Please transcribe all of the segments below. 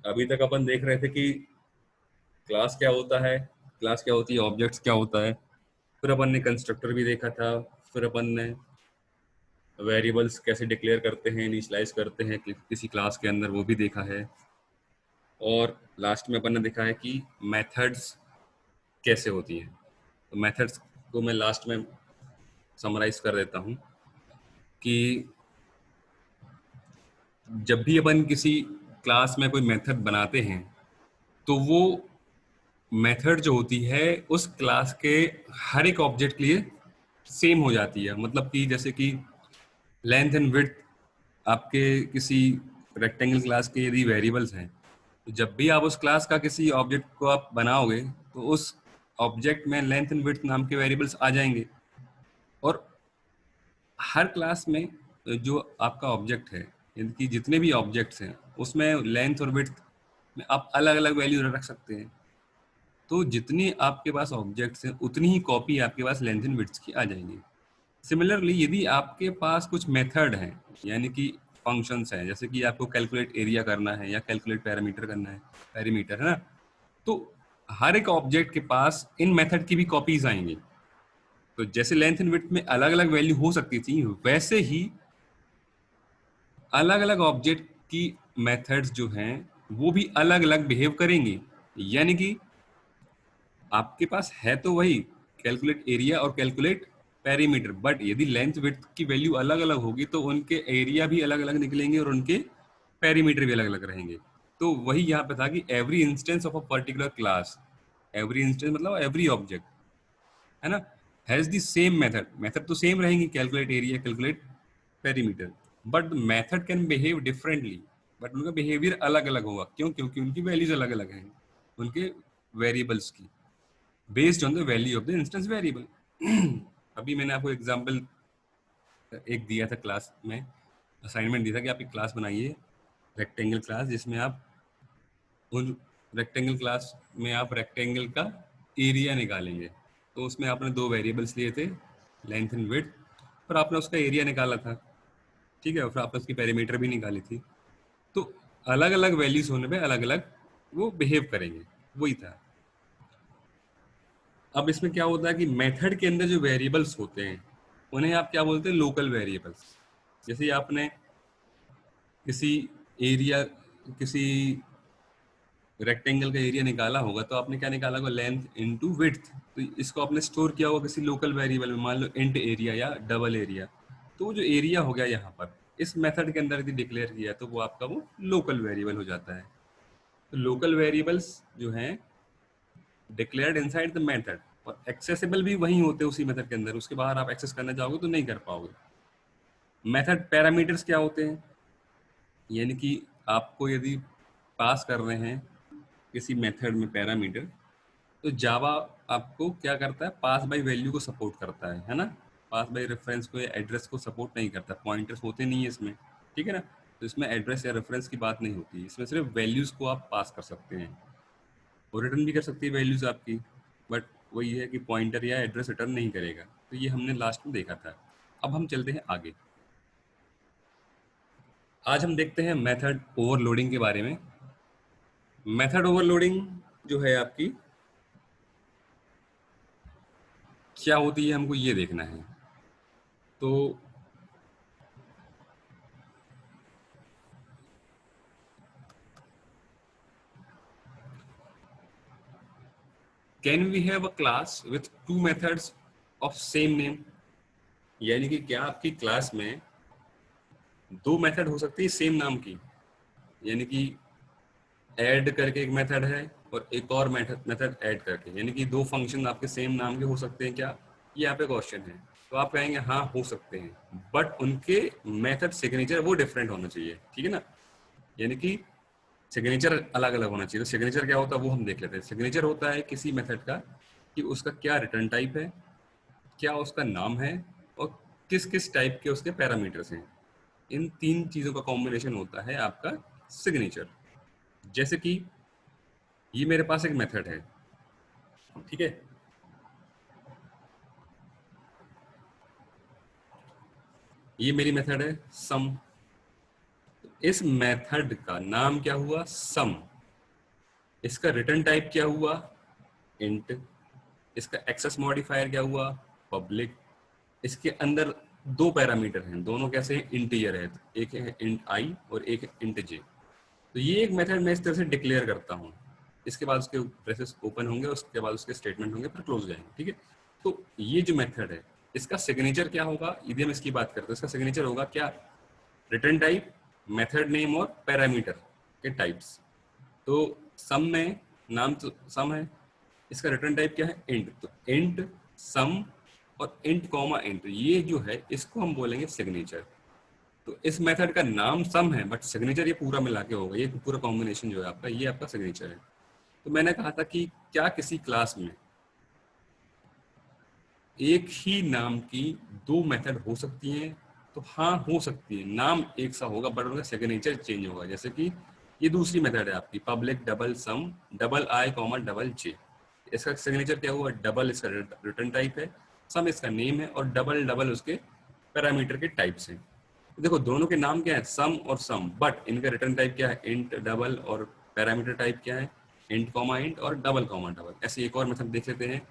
अभी तक अपन देख रहे थे कि क्लास क्या होता है, क्लास क्या होती है, ऑब्जेक्ट्स क्या होता है। फिर अपन ने कंस्ट्रक्टर भी देखा था। फिर अपन ने वेरिएबल्स कैसे डिक्लेयर करते हैं, इनिशियलाइज करते हैं किसी क्लास के अंदर, वो भी देखा है। और लास्ट में अपन ने देखा है कि मेथड्स कैसे होती हैं। तो मेथड्स को मैं लास्ट में समराइज कर देता हूँ कि जब भी अपन किसी क्लास में कोई मेथड बनाते हैं तो वो मेथड जो होती है उस क्लास के हर एक ऑब्जेक्ट के लिए सेम हो जाती है। मतलब कि जैसे कि लेंथ एंड विड्थ आपके किसी रेक्टेंगल क्लास के यदि वेरिएबल्स हैं, तो जब भी आप उस क्लास का किसी ऑब्जेक्ट को आप बनाओगे तो उस ऑब्जेक्ट में लेंथ एंड विड्थ नाम के वेरिएबल्स आ जाएंगे। और हर क्लास में जो आपका ऑब्जेक्ट है, यानी कि जितने भी ऑब्जेक्ट्स हैं उसमें लेंथ और विड्थ में आप अलग अलग वैल्यू रख सकते हैं। तो जितनी आपके पास ऑब्जेक्ट्स हैं उतनी ही कॉपी आपके पास लेंथ एंड विड्थ की आ जाएंगी। सिमिलरली यदि आपके पास कुछ मेथड हैं, यानी कि फंक्शंस हैं, जैसे कि आपको कैलकुलेट एरिया करना है या कैलकुलेट पैरामीटर करना है, पैरामीटर है ना, तो हर एक ऑब्जेक्ट के पास इन मेथड की भी कॉपीज आएंगी। तो जैसे लेंथ एंड विड्थ में अलग अलग वैल्यू हो सकती थी, वैसे ही अलग अलग ऑब्जेक्ट की मेथड्स जो हैं वो भी अलग अलग बिहेव करेंगी। यानी कि आपके पास है तो वही कैलकुलेट एरिया और कैलकुलेट पेरीमीटर, बट यदि लेंथ विड्थ की वैल्यू अलग अलग होगी तो उनके एरिया भी अलग अलग निकलेंगे और उनके पेरीमीटर भी अलग अलग रहेंगे। तो वही यहाँ पे था कि every instance of a particular class, every instance मतलब एवरी ऑब्जेक्ट, है ना, has the same method. Method तो सेम रहेंगी, calculate area calculate perimeter, but method can behave differently. But उनका बिहेवियर अलग अलग होगा। क्यों? क्योंकि उनकी वैल्यूज अलग अलग हैं उनके वेरिएबल्स की, based on the value of the instance variable. अभी मैंने आपको एग्जांपल एक दिया था क्लास में, असाइनमेंट दिया था कि आप एक क्लास बनाइए, रेक्टेंगल क्लास, जिसमें आप उन रेक्टेंगल क्लास में आप रेक्टेंगल का एरिया निकालेंगे। तो उसमें आपने दो वेरिएबल्स लिए थे, लेंथ एंड विड्थ, और आपने उसका एरिया निकाला था। ठीक है, और फिर आपने उसकी पेरीमीटर भी निकाली थी। तो अलग अलग वैल्यूज होने पे अलग अलग वो बिहेव करेंगे, वही था। अब इसमें क्या होता है कि मेथड के अंदर जो वेरिएबल्स होते हैं उन्हें आप क्या बोलते हैं? Local variables. जैसे आपने किसी एरिया, किसी रेक्टेंगल का एरिया निकाला होगा तो आपने क्या निकाला होगा? Length into width. तो इसको आपने स्टोर किया होगा किसी लोकल वेरिएबल में, मान लो इंट एरिया या डबल एरिया। तो वो जो एरिया हो गया यहाँ पर इस मेथड के अंदर यदि डिक्लेयर किया तो वो आपका वो लोकल वेरिएबल हो जाता है। तो लोकल वेरिएबल्स जो हैं डिक्लेयर्ड इनसाइड द मेथड, और एक्सेसिबल भी वही होते हैं उसी मेथड के अंदर। उसके बाहर आप एक्सेस करना चाहोगे तो नहीं कर पाओगे। मेथड पैरामीटर्स क्या होते हैं? यानी कि आपको यदि पास कर रहे हैं किसी मेथड में पैरामीटर, तो जावा आपको क्या करता है? पास बाय वैल्यू को सपोर्ट करता है ना। पास बाय रेफरेंस को या एड्रेस को सपोर्ट नहीं करता, पॉइंटर्स होते नहीं है इसमें, ठीक है ना। तो इसमें एड्रेस या रेफरेंस की बात नहीं होती, इसमें सिर्फ वैल्यूज को आप पास कर सकते हैं और रिटर्न भी कर सकती है वैल्यूज आपकी, बट वही है कि पॉइंटर या एड्रेस रिटर्न नहीं करेगा। तो ये हमने लास्ट में देखा था। अब हम चलते हैं आगे। आज हम देखते हैं मेथड ओवरलोडिंग के बारे में। मेथड ओवरलोडिंग जो है आपकी क्या होती है, हमको ये देखना है। तो can we have a class with two methods of same name? यानी कि क्या आपकी क्लास में दो मेथड हो सकती है सेम नाम की? यानी कि ऐड करके एक मेथड है और एक और मेथड ऐड करके, यानी कि दो फंक्शन आपके सेम नाम के हो सकते हैं क्या? ये यहाँ पे क्वेश्चन है। तो आप कहेंगे हाँ हो सकते हैं, बट उनके मेथड सिग्नेचर वो डिफरेंट होना चाहिए, ठीक है ना। यानी कि सिग्नेचर अलग अलग होना चाहिए। तो सिग्नेचर क्या होता है वो हम देख लेते हैं। सिग्नेचर होता है किसी मेथड का कि उसका क्या रिटर्न टाइप है, क्या उसका नाम है, और किस किस टाइप के उसके पैरामीटर्स हैं। इन तीन चीजों का कॉम्बिनेशन होता है आपका सिग्नेचर। जैसे कि ये मेरे पास एक मेथड है, ठीक है, ये मेरी मेथड है सम। इस मेथड का नाम क्या हुआ? सम। इसका रिटर्न टाइप क्या हुआ, इंट। इसका एक्सेस मॉडिफायर क्या हुआ, पब्लिक। इसके अंदर दो पैरामीटर हैं, दोनों कैसे हैं, इंटीजर है, एक है इंट आई और एक है इंट जे। तो ये एक मेथड मैं इस तरह से डिक्लेयर करता हूँ, इसके बाद उसके ब्रेसेस ओपन होंगे, उसके बाद उसके स्टेटमेंट होंगे, फिर क्लोज हो जाएंगे, ठीक है। तो ये जो मेथड है इसका सिग्नेचर क्या होगा, यदि हम इसकी बात करते हैं इसका सिग्नेचर होगा क्या, रिटर्न टाइप, मेथड नेम और पैरामीटर के टाइप्स। तो सम में नाम तो सम है, इसका रिटर्न टाइप क्या है, इंट। तो इंट सम और इंट कॉमा इंट, ये जो है इसको हम बोलेंगे सिग्नेचर। तो इस मेथड का नाम सम है बट सिग्नेचर ये पूरा मिला के होगा, ये पूरा कॉम्बिनेशन जो है आपका, ये आपका सिग्नेचर है। तो मैंने कहा था कि क्या किसी क्लास में एक ही नाम की दो मेथड हो सकती हैं, तो हाँ हो सकती है, नाम एक सा होगा बट उनका सिग्नेचर चेंज होगा। जैसे कि ये दूसरी मेथड है आपकी, public double sum double i comma double j. इसका सिग्नेचर क्या हुआ, डबल इसका रिटर्न टाइप है, सम इसका नेम है और डबल डबल उसके पैरामीटर के टाइप्स हैं। तो देखो दोनों के नाम क्या है, सम और सम, बट इनका रिटर्न टाइप क्या है, इंट डबल, और पैरामीटर टाइप क्या है, इंट कॉमा इंट और डबल कॉमा डबल। ऐसे एक और मेथड देख लेते हैं,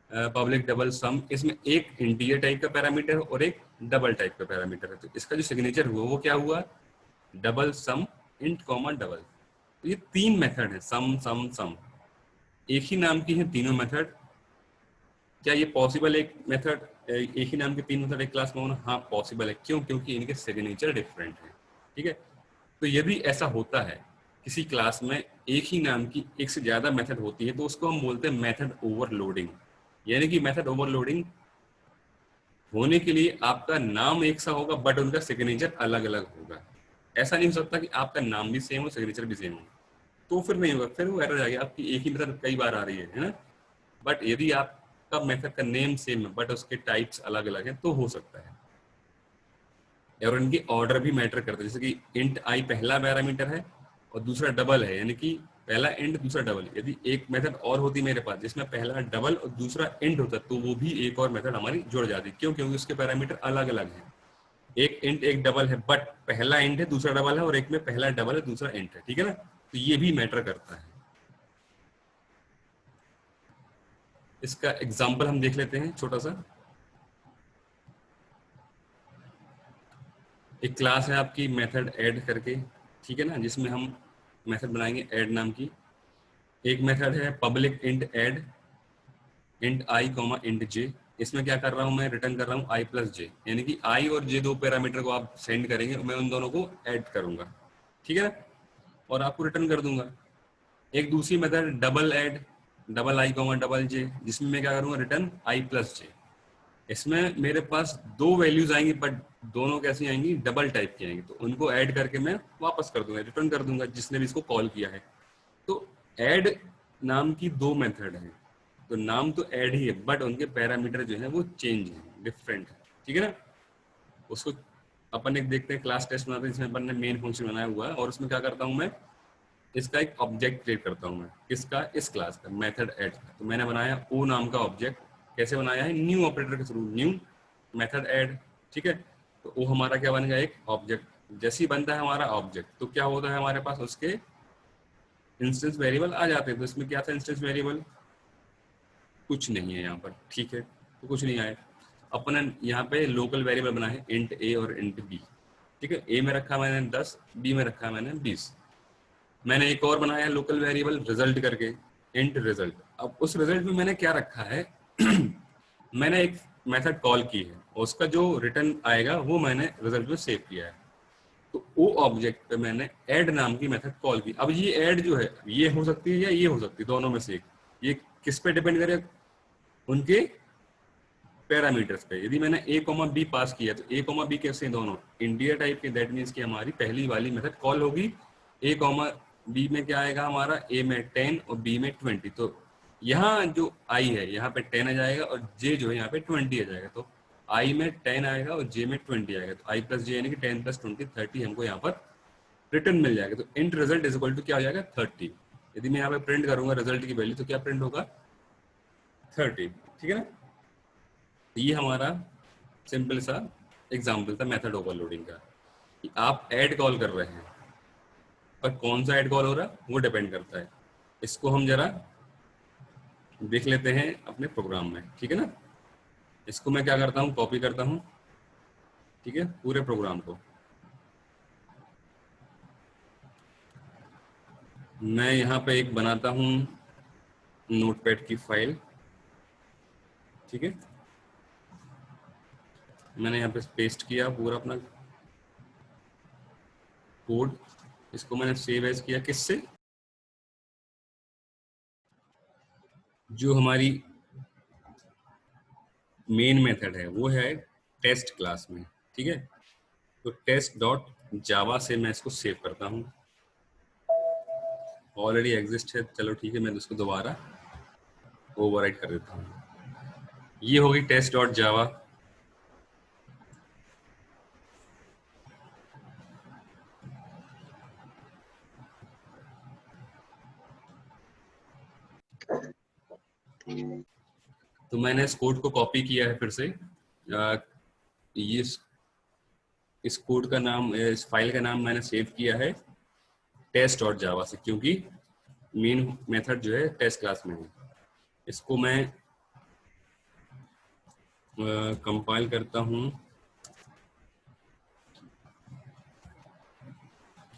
पब्लिक डबल सम, इसमें एक इंटीजर टाइप का पैरामीटर और एक डबल टाइप का पैरामीटर है। तो इसका जो सिग्नेचर हुआ वो क्या हुआ, डबल सम इंट कॉमा डबल। तो ये तीन मेथड है, सम सम सम, एक ही नाम की है तीनों मेथड। क्या ये पॉसिबल एक मेथड, एक ही नाम के तीन मेथड एक क्लास में होना, हाँ पॉसिबल है। क्यों, क्योंकि इनके सिग्नेचर डिफरेंट है, ठीक है। तो यदि ऐसा होता है किसी क्लास में एक ही नाम की एक से ज्यादा मेथड होती है, तो उसको हम बोलते हैं मेथड ओवरलोडिंग। यानी कि मेथड ओवरलोडिंग होने के लिए आपका नाम एक सा होगा बट उनका सिग्नेचर अलग अलग होगा। ऐसा नहीं हो सकता कि आपका नाम भी सेम हो सिग्नेचर भी सेम हो, तो फिर नहीं होगा, फिर वो एरर आएगी, आपकी एक ही मेथड कई बार आ रही है ना। बट यदि आपका मेथड का नेम सेम है बट उसके टाइप्स अलग अलग हैं तो हो सकता है। और इनके ऑर्डर भी मैटर करते हैं, जैसे कि इंट आई पहला पैरामीटर है और दूसरा डबल है, यानी कि पहला इंट दूसरा डबल। यदि एक मेथड और होती मेरे पास जिसमें पहला डबल और दूसरा इंट होता तो वो भी एक और मेथड हमारी जुड़ जाती। क्यों, क्योंकि उसके पैरामीटर अलग अलग हैं, एक इंट एक डबल है बट पहला इंट है दूसरा डबल है, और एक में पहला डबल है दूसरा इंट है, ठीक है ना। तो ये भी मैटर करता है। इसका एग्जाम्पल हम देख लेते हैं छोटा सा। एक क्लास है आपकी मेथड ऐड करके, ठीक है ना, जिसमें हम मेथड बनाएंगे ऐड नाम की। एक मेथड है पब्लिक इंट ऐड इंट आई कॉमा इंट जे। इसमें क्या कर रहा हूँ मैं, रिटर्न कर रहा हूँ आई प्लस जे, यानी कि आई और जे दो पैरामीटर को आप सेंड करेंगे, मैं उन दोनों को ऐड करूंगा, ठीक है ना, और आपको रिटर्न कर दूंगा। एक दूसरी method double add double i comma double j, जिसमें मैं क्या करूंगा, रिटर्न आई प्लस जे। इसमें मेरे पास दो वैल्यूज आएंगी बट दोनों कैसी आएंगी, डबल टाइप की आएंगी, तो उनको ऐड करके मैं वापस कर दूंगा, रिटर्न कर दूंगा जिसने भी इसको कॉल किया है। तो ऐड नाम की दो मेथड है, तो नाम तो ऐड ही है बट उनके पैरामीटर जो है वो चेंज है, डिफरेंट है, ठीक है ना। उसको अपन एक देखते हैं, क्लास टेस्ट बनाते हैं जिसमें अपन ने मेन फंक्शन बनाया हुआ है, और उसमें क्या करता हूँ मैं, इसका एक ऑब्जेक्ट क्रिएट करता हूँ मैं, किसका, इस क्लास का मेथड ऐड का। तो मैंने बनाया ओ नाम का ऑब्जेक्ट, कैसे बनाया है, न्यू ऑपरेटर के थ्रू, न्यू मेथड ऐड, ठीक है। तो वो हमारा क्या बनेगा, एक ऑब्जेक्ट। जैसे ही बनता है हमारा ऑब्जेक्ट तो क्या होता है, हमारे पास उसके इंस्टेंस वेरिएबल आ जाते हैं। तो इसमें क्या था, इंस्टेंस वेरिएबल कुछ नहीं है यहाँ पर, ठीक है, तो कुछ नहीं आया। अपन ने यहाँ पे लोकल वेरिएबल बना है इंट ए और इंट बी, ठीक है। ए में रखा मैंने 10, बी में रखा मैंने 20। मैंने एक और बनाया लोकल वेरिएबल रिजल्ट करके, इंट रिजल्ट। अब उस रिजल्ट में मैंने क्या रखा है मैंने एक मेथड कॉल की है और उसका जो रिटर्न आएगा वो मैंने रिजल्ट में सेव किया है। तो वो ऑब्जेक्ट पे मैंने ऐड नाम की मेथड कॉल की। अब ये ऐड जो है ये हो सकती है या ये हो सकती है, दोनों में से एक। ये किस पे डिपेंड करे, उनके पैरामीटर्स पे। यदि मैंने ए कॉमा बी पास किया तो ए कॉमा बी कैसे हैं, दोनों इंटीजर टाइप के, दैट मीन्स कि हमारी पहली वाली मेथड कॉल होगी। ए कॉमा बी में क्या आएगा हमारा, ए में 10 और बी में 20। तो यहाँ जो आई है यहाँ पे 10 आ जाएगा और जे जो है यहाँ पे 20 आ जाएगा। तो आई में 10 आएगा और जे में 20 आएगा, तो आई प्लस जे यानी कि 10 प्लस 20 30 हमको यहाँ पर रिटर्न मिल जाएगा। तो int result is equal to क्या हो जाएगा, 30। यदि मैं यहाँ पे प्रिंट करूंगा रिजल्ट की वैल्यू तो क्या प्रिंट होगा, 30, ठीक है ना। ये हमारा सिंपल सा एग्जाम्पल था मेथड ओवरलोडिंग का, कि आप ऐड कॉल कर रहे हैं पर कौन सा ऐड कॉल हो रहा है वो डिपेंड करता है। इसको हम जरा देख लेते हैं अपने प्रोग्राम में, ठीक है ना। इसको मैं क्या करता हूँ, कॉपी करता हूँ, ठीक है, पूरे प्रोग्राम को। मैं यहाँ पे एक बनाता हूँ नोटपैड की फाइल, ठीक है। मैंने यहाँ पे पेस्ट किया पूरा अपना कोड। इसको मैंने सेव एज किया, किससे, जो हमारी मेन मेथड है वो है टेस्ट क्लास में, ठीक है। तो टेस्ट डॉट जावा से मैं इसको सेव करता हूँ। ऑलरेडी एग्जिस्ट है, चलो ठीक है, मैं इसको दोबारा ओवरराइट कर देता हूँ। ये होगी टेस्ट डॉट जावा। तो मैंने इस कोड को कॉपी किया है फिर से। ये इस कोड का नाम, इस फाइल का नाम मैंने सेव किया है टेस्ट डॉट जावा से, क्योंकि मेन मेथड जो है टेस्ट क्लास में है। इसको मैं कंपाइल करता हूँ,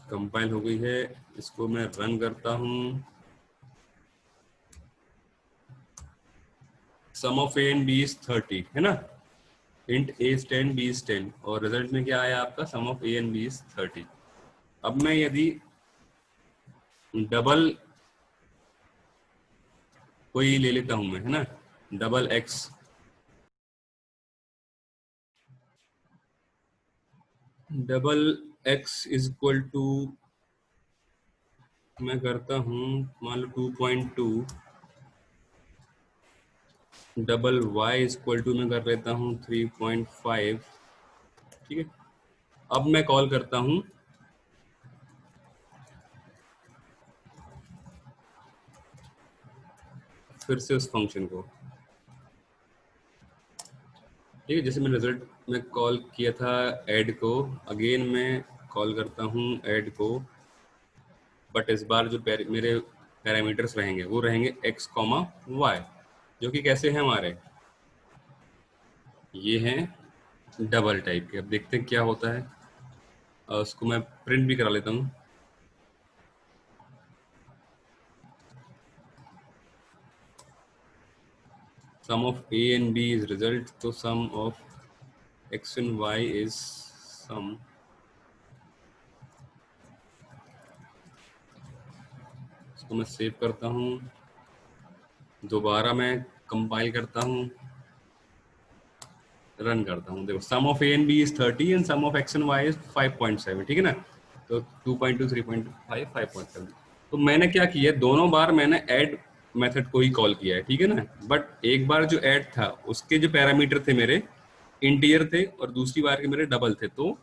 कंपाइल हो गई है। इसको मैं रन करता हूँ। Sum of a and b is 30, है ना। Int a is 10, b is 10, और रिजल्ट में क्या आया आपका, sum of a and b is 30। अब मैं यदि डबल कोई ले लेता हूं मैं, है ना, double x, double x is equal to, मैं करता हूं मान लो 2.2, double y is equal to मैं कर लेता हूं 3.5, ठीक है। अब मैं कॉल करता हूं फिर से उस फंक्शन को, ठीक है। जैसे मैंने रिजल्ट में कॉल किया था ऐड को, अगेन मैं कॉल करता हूँ ऐड को, बट इस बार जो मेरे पैरामीटर्स रहेंगे वो रहेंगे x, y, जो कि कैसे हैं हमारे, ये हैं डबल टाइप के। अब देखते हैं क्या होता है। उसको मैं प्रिंट भी करा लेता हूँ। Sum of a and b is result, तो sum of x and y is sum. इसको मैं सेव करता हूँ, दोबारा मैं कंपाइल करता हूँ, रन करता हूँ। देखो sum of a and b is 30 and sum of x and y is 5.7, ठीक है ना। तो 2.2, 3.5, 5.7। तो मैंने क्या किया, दोनों बार मैंने ऐड मेथड को ही कॉल किया है, ठीक है ना। बट एक बार जो ऐड था उसके जो पैरामीटर थे मेरे इंटीजर थे, और दूसरी बार के मेरे डबल थे। तो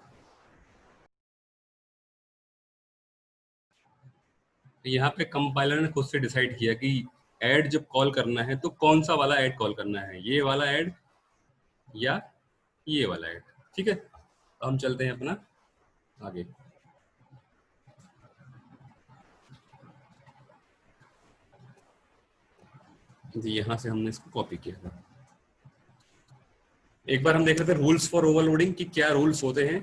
यहाँ पे कंपाइलर ने खुद से डिसाइड किया कि ऐड जब कॉल करना है तो कौन सा वाला ऐड कॉल करना है, ये वाला ऐड या ये वाला ऐड, ठीक है। तो हम चलते हैं अपना आगे। यहाँ से हमने इसको कॉपी किया था। एक बार हम देख रहे थे रूल्स फॉर ओवरलोडिंग कि क्या रूल्स होते हैं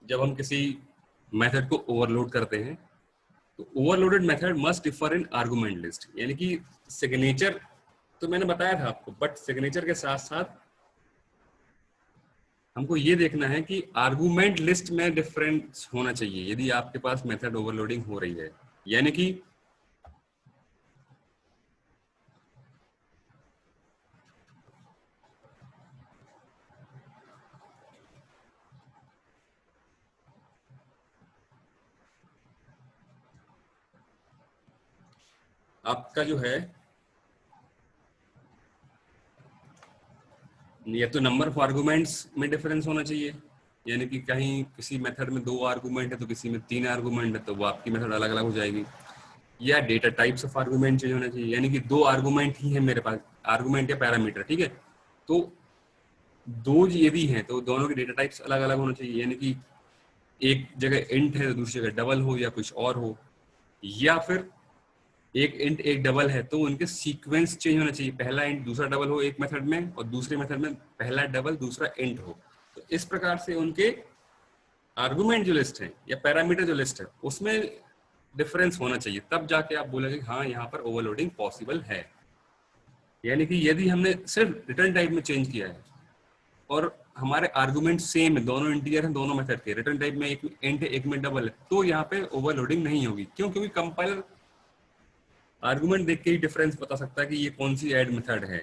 जब हम किसी मेथड को ओवरलोड करते हैं। तो overloaded method must differ in argument list, यानी कि सिग्नेचर तो मैंने बताया था आपको, बट सिग्नेचर के साथ साथ हमको ये देखना है कि आर्गुमेंट लिस्ट में डिफरेंस होना चाहिए यदि आपके पास मेथड ओवरलोडिंग हो रही है। यानी कि आपका जो है, या तो नंबर ऑफ आर्गुमेंट्स में डिफरेंस होना चाहिए, यानी कि कहीं किसी मेथड में 2 आर्गुमेंट है तो किसी में 3 आर्गुमेंट है, तो वो आपकी मेथड अलग अलग हो जाएगी। या data types of argument change होना चाहिए, यानी कि 2 आर्गुमेंट ही है मेरे पास, आर्गुमेंट या पैरामीटर, ठीक है। तो 2 यदि हैं तो दोनों के डेटा टाइप्स अलग अलग होना चाहिए, यानी कि एक जगह इंट है तो दूसरी जगह डबल हो या कुछ और हो, या फिर एक इंट एक डबल है तो उनके सीक्वेंस चेंज होना चाहिए, पहला इंट दूसरा डबल हो एक मेथड में, और दूसरे मेथड में पहला डबल दूसरा इंट हो। तो इस प्रकार से उनके आर्गुमेंट जो लिस्ट है या पैरामीटर जो लिस्ट है उसमें डिफरेंस होना चाहिए, तब जाके आप बोलेंगे हाँ यहाँ पर ओवरलोडिंग पॉसिबल है। यानी कि यदि हमने सिर्फ रिटर्न टाइप में चेंज किया है और हमारे आर्गुमेंट सेम है, दोनों इंटीजर हैं दोनों मेथड के, रिटर्न टाइप में एक इंट है एक में डबल है, तो यहाँ पे ओवरलोडिंग नहीं होगी। क्यों? क्योंकि कंपाइलर आर्गुमेंट देख के ही डिफरेंस बता सकता है कि ये कौन सी ऐड मेथड है।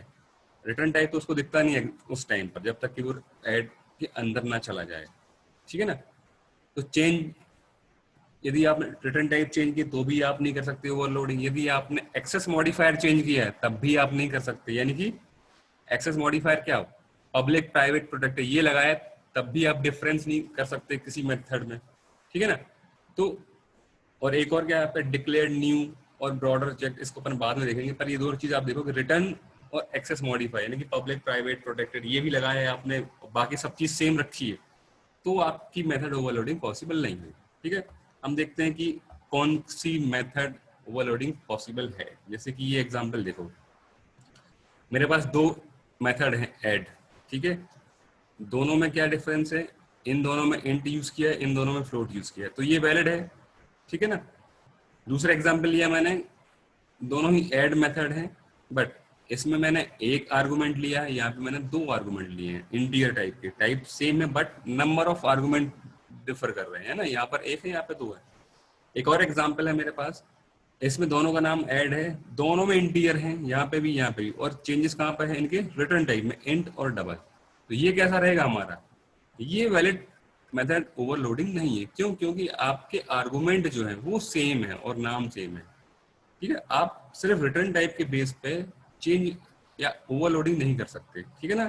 रिटर्न टाइप तो उसको दिखता नहीं है उस टाइम पर, जब तक कि वो ऐड के अंदर ना चला जाए। ठीक है ना? तो चेंज, यदि आपने रिटर्न टाइप चेंज की तो भी आप नहीं कर सकते ओवरलोडिंग, यदि आपने एक्सेस मॉडिफायर चेंज किया है तब भी आप नहीं कर सकते। यानी कि एक्सेस मॉडिफायर क्या हो, पब्लिक प्राइवेट प्रोटेक्टर ये लगाया तब भी आप डिफरेंस नहीं कर सकते किसी मेथड में। ठीक है ना? तो और एक और क्या है, डिक्लेयर न्यू और ब्रॉडर चेक, इसको अपन बाद में देखेंगे, पर ये दो चीज आप देखो कि रिटर्न और एक्सेस मॉडिफाई यानी कि पब्लिक प्राइवेट प्रोटेक्टेड ये भी लगाया है आपने, बाकी सब चीज सेम रखी है, तो आपकी मेथड ओवरलोडिंग पॉसिबल नहीं है। ठीक है? हम देखते हैं कि कौन सी मेथड ओवरलोडिंग पॉसिबल है। जैसे कि ये एग्जांपल देखो, मेरे पास दो मेथड है ऐड। ठीक है? दोनों में क्या डिफरेंस है, इन दोनों में इंट यूज किया है, इन दोनों में फ्लोट यूज किया है, तो ये वैलिड है। ठीक है ना? दूसरा एग्जांपल लिया मैंने, दोनों ही ऐड मेथड है, बट इसमें मैंने एक आर्गुमेंट लिया है, यहाँ पे मैंने दो आर्गुमेंट लिए हैं इंटीजर टाइप के, टाइप सेम है but number of argument differ कर रहे हैं ना, यहाँ पर एक है यहाँ पे दो है। एक और एग्जांपल है मेरे पास, इसमें दोनों का नाम ऐड है, दोनों में इंटीजर है, यहाँ पे भी यहाँ पे भी, और चेंजेस कहाँ पे है इनके, रिटर्न टाइप में इंट और डबल। तो ये कैसा रहेगा हमारा, ये वैलिड मेथड ओवरलोडिंग नहीं है। क्यों? क्योंकि आपके आर्गुमेंट जो है वो सेम है और नाम सेम है। ठीक है? आप सिर्फ रिटर्न टाइप के बेस पे चेंज या ओवरलोडिंग नहीं कर सकते। ठीक है ना?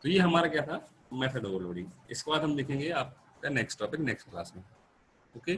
तो ये हमारा क्या था, मेथड ओवरलोडिंग। इसके बाद हम देखेंगे आपका नेक्स्ट टॉपिक नेक्स्ट क्लास में। ओके।